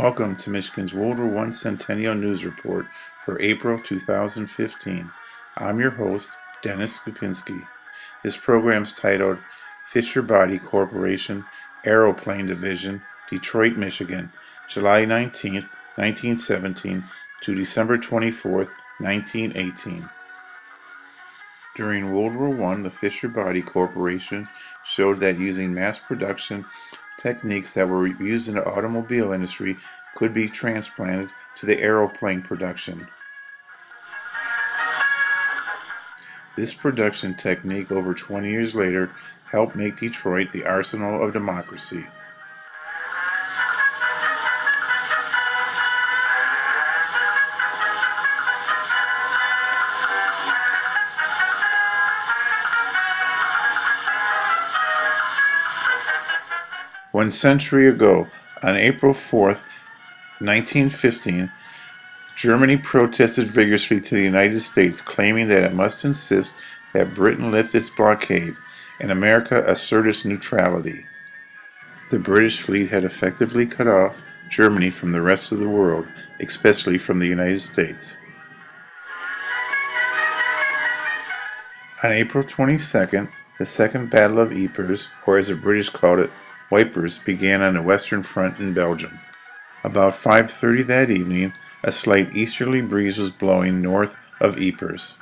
Welcome to Michigan's WW1 Centennial News Report for April 2015. I'm your host, Dennis Skupinski. This program is titled Fisher Body Corporation, Aeroplane Division, Detroit, Michigan, July 19th, 1917 to December 24th, 1918. During World War I, the Fisher Body Corporation showed that using mass production techniques that were used in the automobile industry could be transplanted to the aeroplane production. This production technique, over 20 years later, helped make Detroit the arsenal of democracy. One century ago, on April 4th, 1915, Germany protested vigorously to the United States, claiming that it must insist that Britain lift its blockade and America assert its neutrality. The British fleet had effectively cut off Germany from the rest of the world, especially from the United States. On April 22nd, the Second Battle of Ypres, or as the British called it, Wipers, began on the Western Front in Belgium. About 5:30 that evening, a slight easterly breeze was blowing north of Ypres.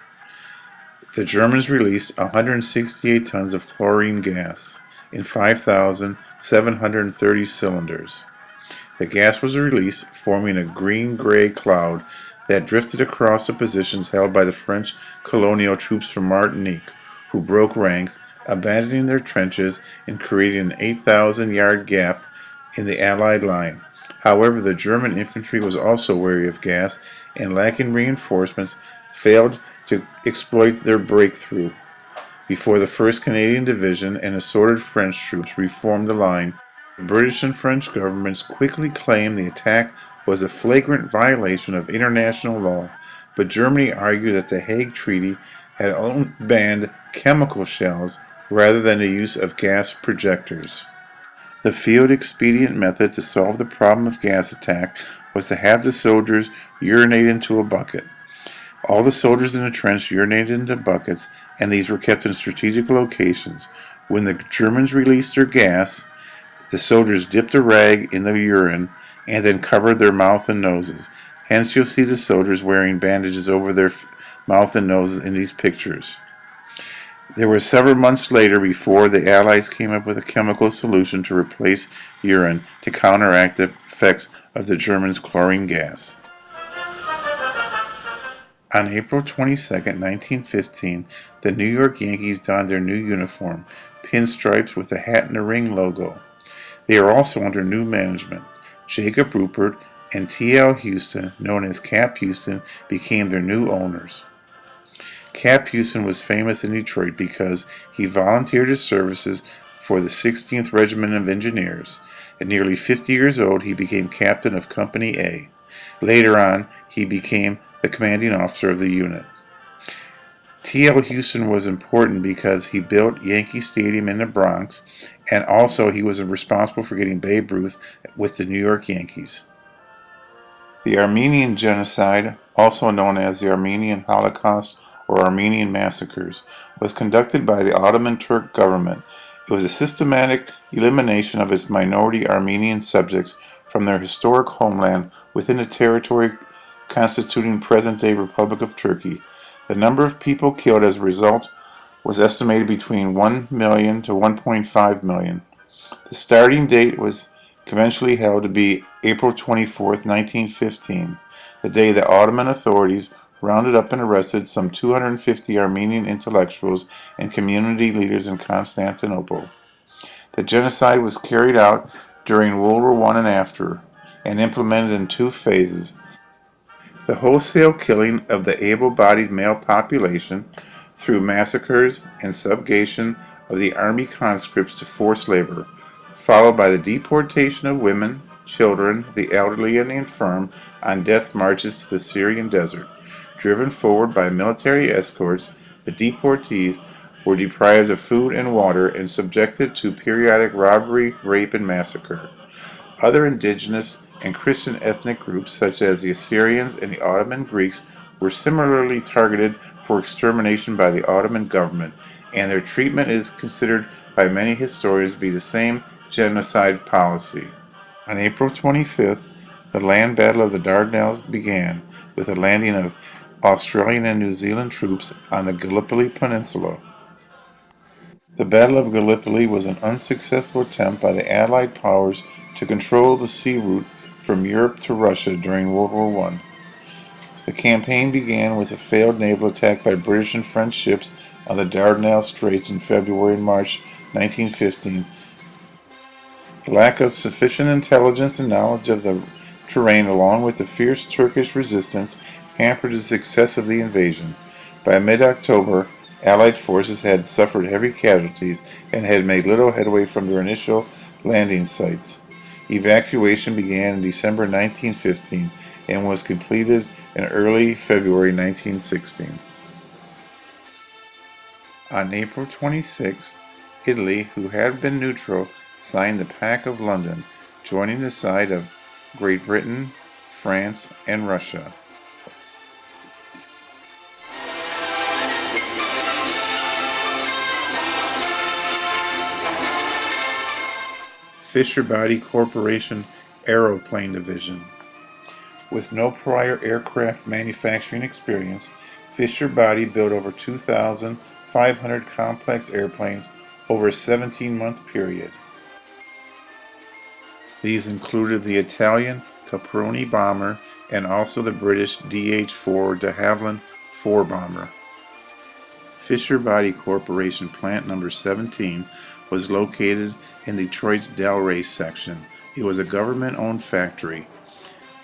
The Germans released 168 tons of chlorine gas in 5,730 cylinders. The gas was released, forming a green-gray cloud that drifted across the positions held by the French colonial troops from Martinique, who broke ranks, abandoning their trenches and creating an 8,000-yard gap in the Allied line. However, the German infantry was also wary of gas and, lacking reinforcements, failed to exploit their breakthrough. Before the 1st Canadian Division and assorted French troops reformed the line, the British and French governments quickly claimed the attack was a flagrant violation of international law, but Germany argued that the Hague Treaty had only banned chemical shells rather than the use of gas projectors. The field expedient method to solve the problem of gas attack was to have the soldiers urinate into a bucket. All the soldiers in the trench urinated into buckets, and these were kept in strategic locations. When the Germans released their gas, the soldiers dipped a rag in the urine and then covered their mouth and noses. Hence you'll see the soldiers wearing bandages over their mouth and noses in these pictures. There were several months later before the Allies came up with a chemical solution to replace urine to counteract the effects of the Germans' chlorine gas. On April 22, 1915, the New York Yankees donned their new uniform, pinstripes with the hat and the ring logo. They are also under new management. Jacob Ruppert and T.L. Houston, known as Cap Houston, became their new owners. Cap Houston was famous in Detroit because he volunteered his services for the 16th Regiment of Engineers. At nearly 50 years old, he became captain of Company A. Later on, he became the commanding officer of the unit. T.L. Houston was important because he built Yankee Stadium in the Bronx, and also he was responsible for getting Babe Ruth with the New York Yankees. The Armenian Genocide, also known as the Armenian Holocaust or Armenian Massacres, was conducted by the Ottoman Turk government. It was a systematic elimination of its minority Armenian subjects from their historic homeland within the territory constituting present-day Republic of Turkey. The number of people killed as a result was estimated between 1 million to 1.5 million. The starting date was conventionally held to be April 24, 1915, the day the Ottoman authorities rounded up and arrested some 250 Armenian intellectuals and community leaders in Constantinople. The genocide was carried out during World War I and after, and implemented in 2 phases. The wholesale killing of the able-bodied male population through massacres and subjugation of the army conscripts to forced labor, followed by the deportation of women, children, the elderly, and the infirm on death marches to the Syrian desert. Driven forward by military escorts, the deportees were deprived of food and water and subjected to periodic robbery, rape, and massacre. Other indigenous and Christian ethnic groups, such as the Assyrians and the Ottoman Greeks, were similarly targeted for extermination by the Ottoman government, and their treatment is considered by many historians to be the same genocide policy. On April 25th, the land battle of the Dardanelles began, with the landing of Australian and New Zealand troops on the Gallipoli Peninsula. The Battle of Gallipoli was an unsuccessful attempt by the Allied powers to control the sea route from Europe to Russia during World War I. The campaign began with a failed naval attack by British and French ships on the Dardanelles Straits in February and March 1915. Lack of sufficient intelligence and knowledge of the terrain, along with the fierce Turkish resistance, hampered the success of the invasion. By mid-October, Allied forces had suffered heavy casualties and had made little headway from their initial landing sites. Evacuation began in December 1915 and was completed in early February 1916. On April 26, Italy, who had been neutral, signed the Pact of London, joining the side of Great Britain, France, and Russia. Fisher Body Corporation Aeroplane Division. With no prior aircraft manufacturing experience, Fisher Body built over 2,500 complex airplanes over a 17-month period. These included the Italian Caproni bomber and also the British DH-4 de Havilland 4 bomber. Fisher Body Corporation Plant Number 17 was located in Detroit's Delray section. It was a government-owned factory.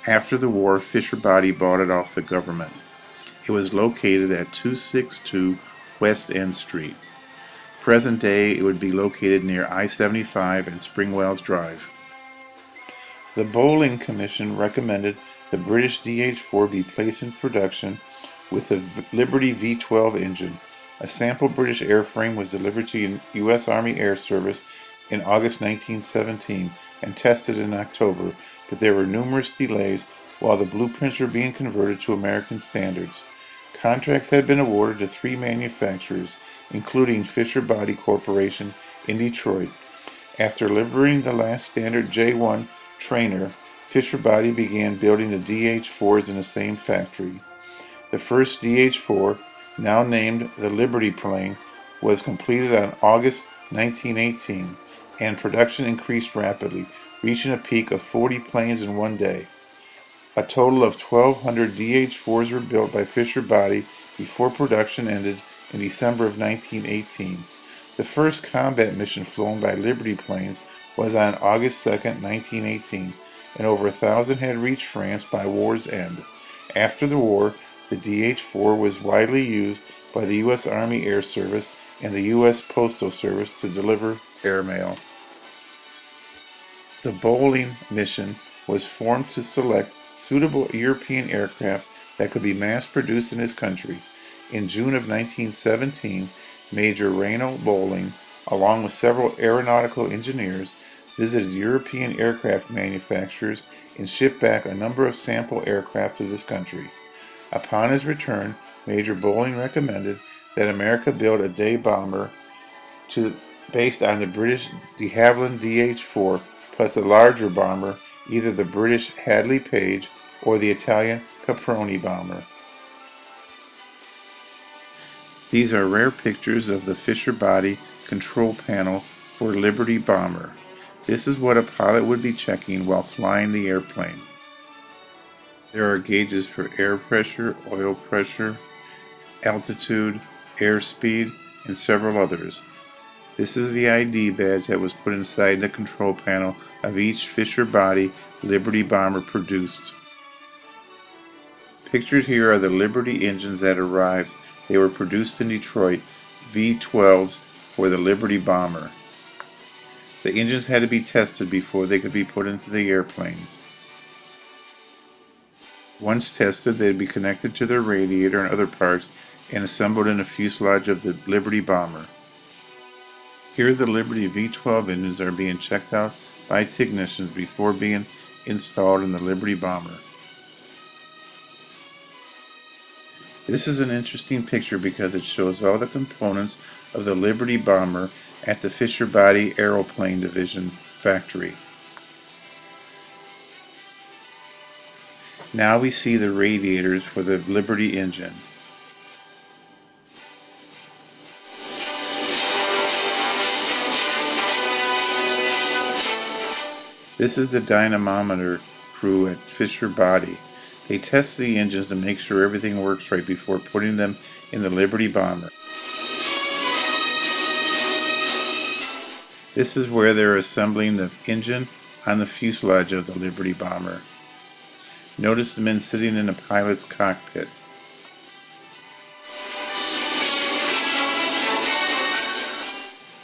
After the war, Fisher Body bought it off the government. It was located at 262 West End Street. Present day, it would be located near I-75 and Springwells Drive. The Bowling Commission recommended the British DH-4 be placed in production with the Liberty V-12 engine. A sample British airframe was delivered to U.S. Army Air Service in August 1917 and tested in October, but there were numerous delays while the blueprints were being converted to American standards. Contracts had been awarded to 3 manufacturers, including Fisher Body Corporation in Detroit. After delivering the last standard J-1 trainer, Fisher Body began building the DH-4s in the same factory. The first DH-4, now named the Liberty plane, was completed on August 1918, and production increased rapidly, reaching a peak of 40 planes in one day. A total of 1,200 DH-4s were built by Fisher Body before production ended in December of 1918. The first combat mission flown by Liberty planes was on August 2, 1918, and over 1,000 had reached France by war's end. After the war, the DH-4 was widely used by the U.S. Army Air Service and the U.S. Postal Service to deliver airmail. The Bowling mission was formed to select suitable European aircraft that could be mass-produced in his country. In June of 1917, Major Reynold Bowling, along with several aeronautical engineers, visited European aircraft manufacturers and shipped back a number of sample aircraft to this country. Upon his return, Major Bowling recommended that America build a day bomber based on the British de Havilland DH-4 plus a larger bomber, either the British Hadley Page or the Italian Caproni bomber. These are rare pictures of the Fisher Body control panel for Liberty bomber. This is what a pilot would be checking while flying the airplane. There are gauges for air pressure, oil pressure, altitude, airspeed, and several others. This is the ID badge that was put inside the control panel of each Fisher Body Liberty bomber produced. Pictured here are the Liberty engines that arrived. They were produced in Detroit, V-12s for the Liberty bomber. The engines had to be tested before they could be put into the airplanes. Once tested, they'd be connected to their radiator and other parts and assembled in the fuselage of the Liberty bomber. Here the Liberty V-12 engines are being checked out by technicians before being installed in the Liberty bomber. This is an interesting picture because it shows all the components of the Liberty bomber at the Fisher Body Aeroplane Division factory. Now we see the radiators for the Liberty engine. This is the dynamometer crew at Fisher Body. They test the engines to make sure everything works right before putting them in the Liberty bomber. This is where they're assembling the engine on the fuselage of the Liberty bomber. Notice the men sitting in the pilot's cockpit.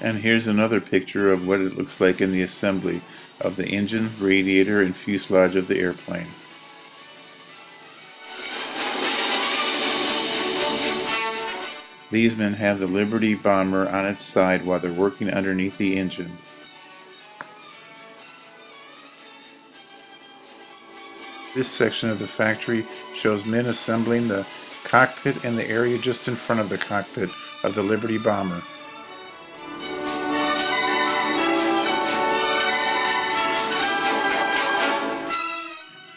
And here's another picture of what it looks like in the assembly of the engine, radiator, and fuselage of the airplane. These men have the Liberty bomber on its side while they're working underneath the engine. This section of the factory shows men assembling the cockpit and the area just in front of the cockpit of the Liberty bomber.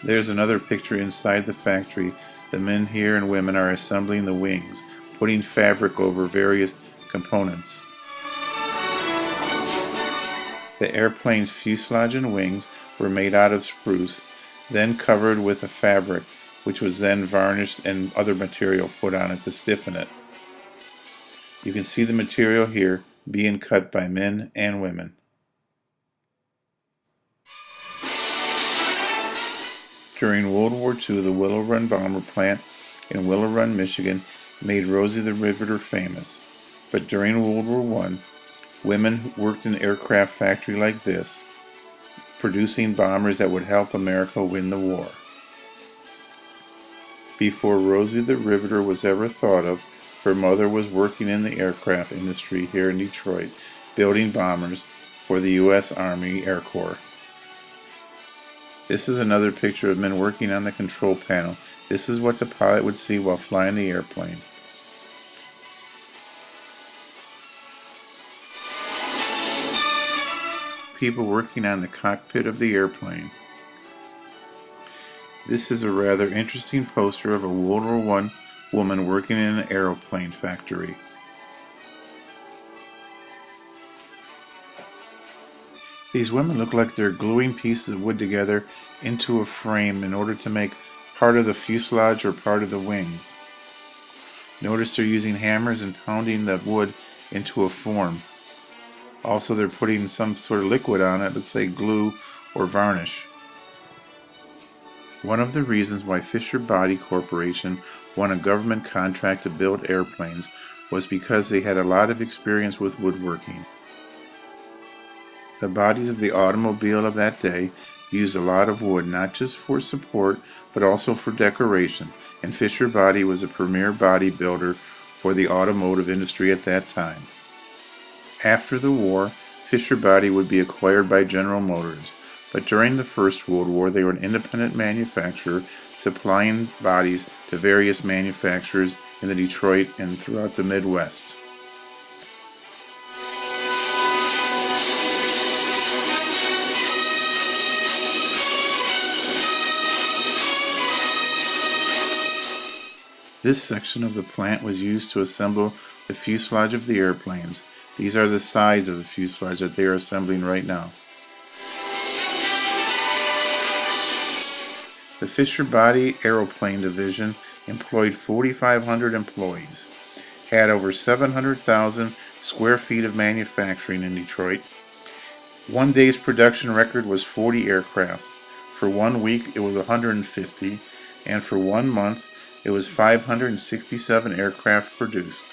There's another picture inside the factory. The men here and women are assembling the wings, putting fabric over various components. The airplane's fuselage and wings were made out of spruce, then covered with a fabric, which was then varnished and other material put on it to stiffen it. You can see the material here being cut by men and women. During World War II, the Willow Run bomber plant in Willow Run, Michigan made Rosie the Riveter famous. But during World War I, women worked in an aircraft factory like this, producing bombers that would help America win the war. Before Rosie the Riveter was ever thought of, her mother was working in the aircraft industry here in Detroit, building bombers for the U.S. Army Air Corps. This is another picture of men working on the control panel. This is what the pilot would see while flying the airplane. People working on the cockpit of the airplane. This is a rather interesting poster of a World War I woman working in an aeroplane factory. These women look like they're gluing pieces of wood together into a frame in order to make part of the fuselage or part of the wings. Notice they're using hammers and pounding the wood into a form. Also, they're putting some sort of liquid on it, looks like glue or varnish. One of the reasons why Fisher Body Corporation won a government contract to build airplanes was because they had a lot of experience with woodworking. The bodies of the automobile of that day used a lot of wood, not just for support, but also for decoration, and Fisher Body was a premier body builder for the automotive industry at that time. After the war, Fisher Body would be acquired by General Motors, but during the First World War they were an independent manufacturer supplying bodies to various manufacturers in the Detroit and throughout the Midwest. This section of the plant was used to assemble the fuselage of the airplanes. These are the sides of the fuselage that they are assembling right now. The Fisher Body Aeroplane Division employed 4,500 employees, had over 700,000 square feet of manufacturing in Detroit. One day's production record was 40 aircraft. For 1 week it was 150, and for 1 month it was 567 aircraft produced.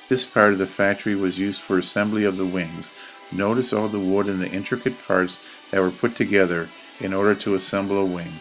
This part of the factory was used for assembly of the wings. Notice all the wood and the intricate parts that were put together in order to assemble a wing.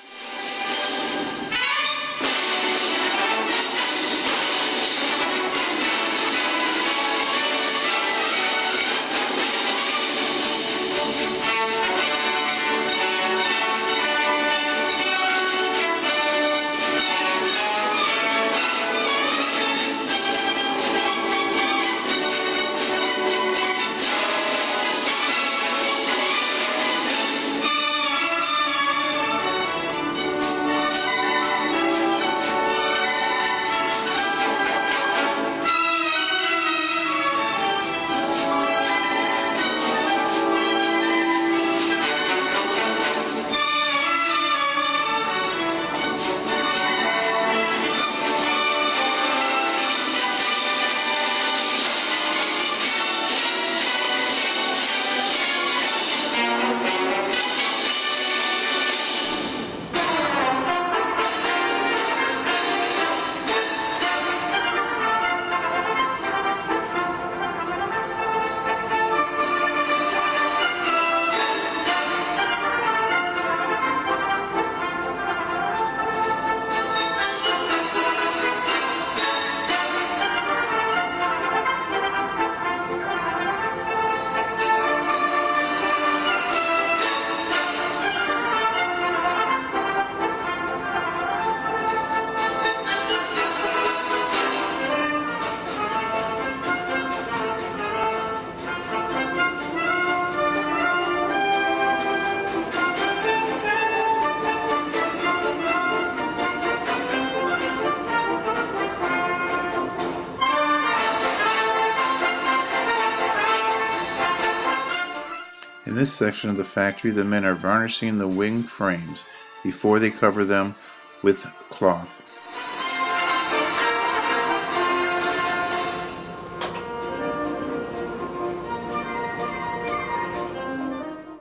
In this section of the factory, the men are varnishing the wing frames before they cover them with cloth.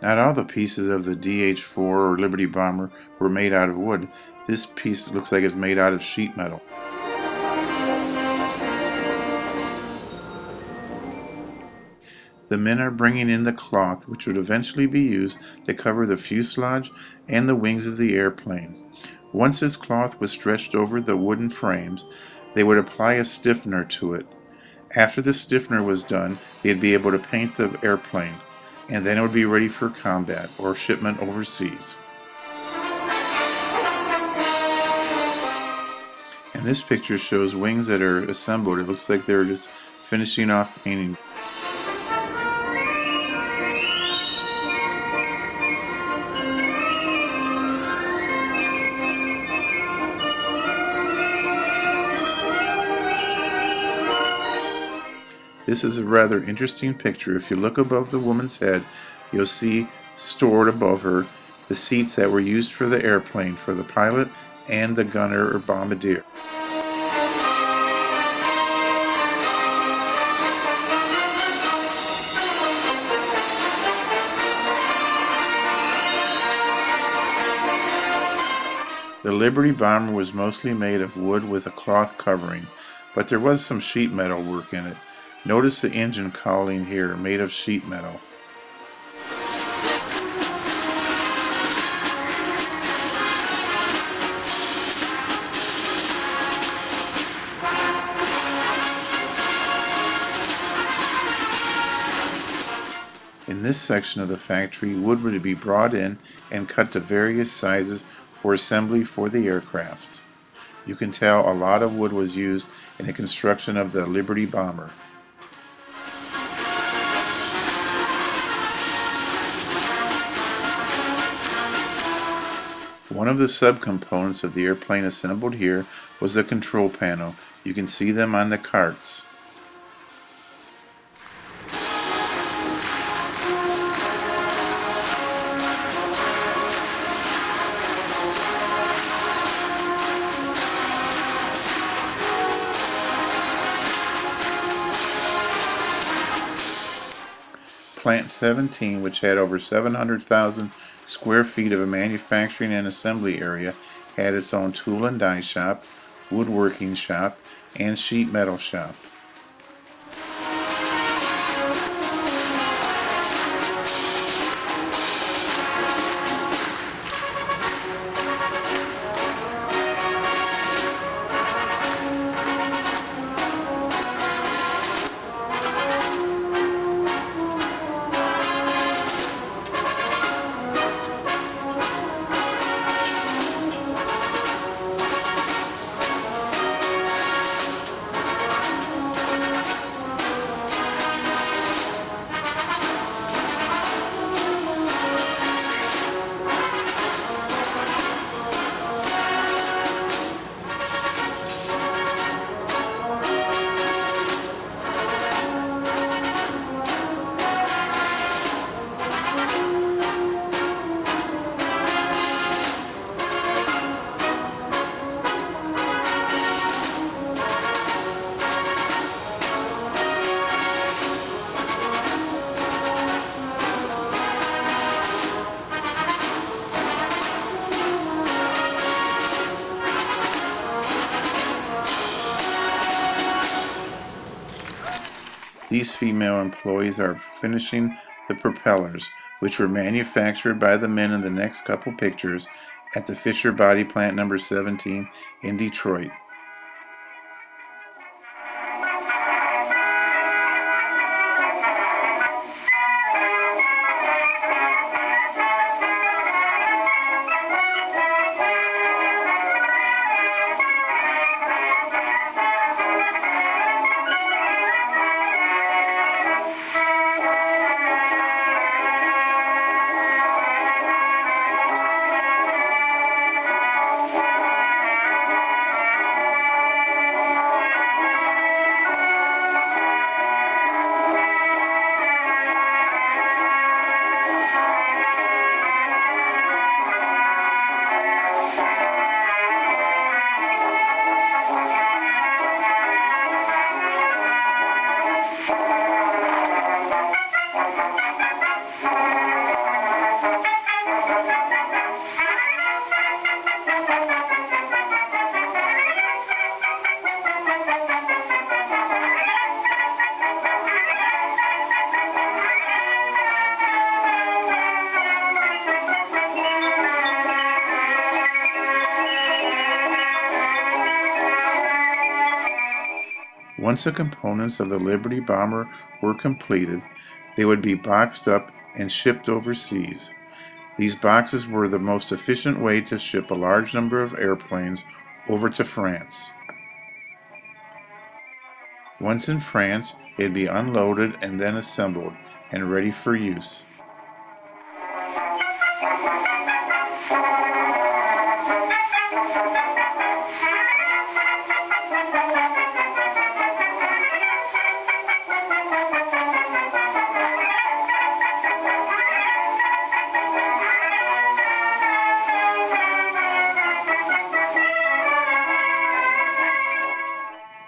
Not all the pieces of the DH-4 or Liberty bomber were made out of wood. This piece looks like it's made out of sheet metal. The men are bringing in the cloth which would eventually be used to cover the fuselage and the wings of the airplane. Once this cloth was stretched over the wooden frames, they would apply a stiffener to it. After the stiffener was done, they'd be able to paint the airplane, and then it would be ready for combat or shipment overseas. And this picture shows wings that are assembled. It looks like they're just finishing off painting. This is a rather interesting picture. If you look above the woman's head, you'll see stored above her the seats that were used for the airplane, for the pilot and the gunner or bombardier. The Liberty bomber was mostly made of wood with a cloth covering, but there was some sheet metal work in it. Notice the engine cowling here, made of sheet metal. In this section of the factory, wood would be brought in and cut to various sizes for assembly for the aircraft. You can tell a lot of wood was used in the construction of the Liberty bomber. One of the subcomponents of the airplane assembled here was the control panel. You can see them on the carts. Plant 17, which had over 700,000 square feet of a manufacturing and assembly area, had its own tool and die shop, woodworking shop, and sheet metal shop. These female employees are finishing the propellers, which were manufactured by the men in the next couple pictures at the Fisher Body Plant number 17 in Detroit. Once the components of the Liberty bomber were completed, they would be boxed up and shipped overseas. These boxes were the most efficient way to ship a large number of airplanes over to France. Once in France, they'd be unloaded and then assembled and ready for use.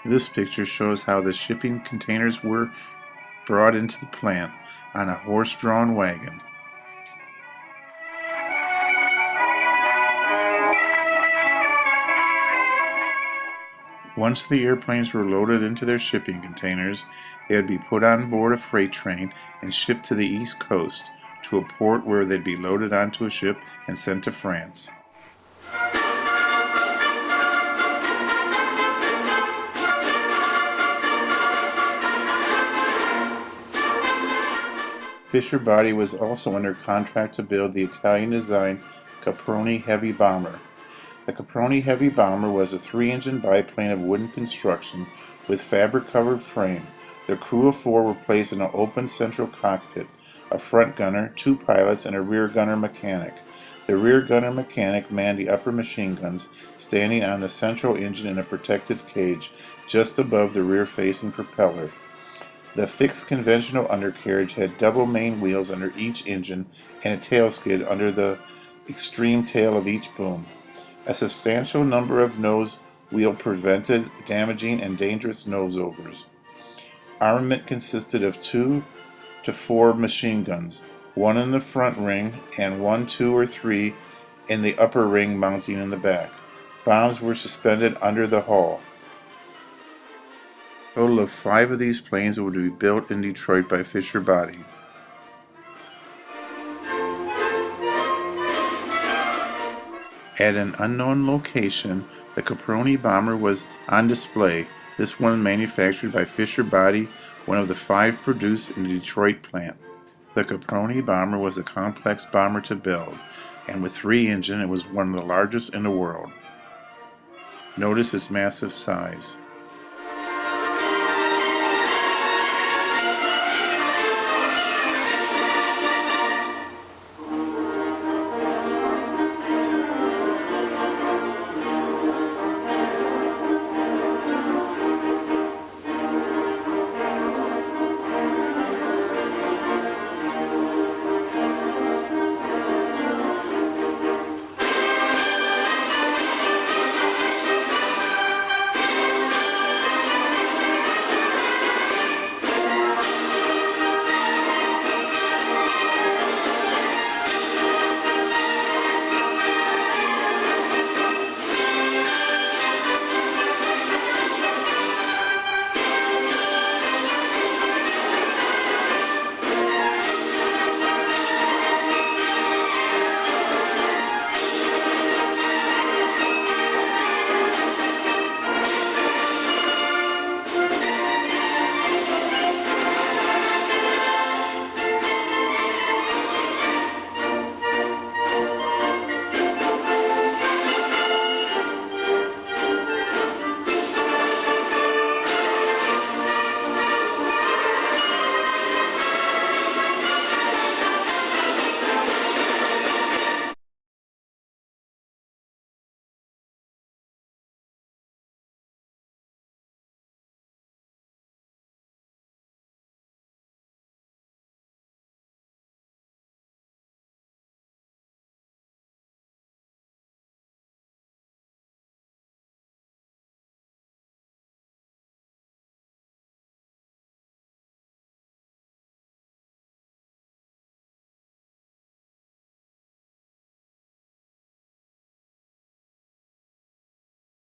This picture shows how the shipping containers were brought into the plant on a horse-drawn wagon. Once the airplanes were loaded into their shipping containers, they would be put on board a freight train and shipped to the East Coast, to a port where they'd be loaded onto a ship and sent to France. Fisher Body was also under contract to build the Italian-designed Caproni heavy bomber. The Caproni heavy bomber was a 3-engine biplane of wooden construction with fabric-covered frame. The crew of 4 were placed in an open central cockpit, a front gunner, 2 pilots, and a rear gunner mechanic. The rear gunner mechanic manned the upper machine guns, standing on the central engine in a protective cage just above the rear-facing propeller. The fixed conventional undercarriage had double main wheels under each engine and a tail skid under the extreme tail of each boom. A substantial number of nose wheel prevented damaging and dangerous nose-overs. Armament consisted of 2 to 4 machine guns, 1 in the front ring and 1, 2, or 3 in the upper ring mounting in the back. Bombs were suspended under the hull. A total of 5 of these planes would be built in Detroit by Fisher Body. At an unknown location, the Caproni bomber was on display, this one manufactured by Fisher Body, one of the 5 produced in the Detroit plant. The Caproni bomber was a complex bomber to build, and with 3 engines, it was one of the largest in the world. Notice its massive size.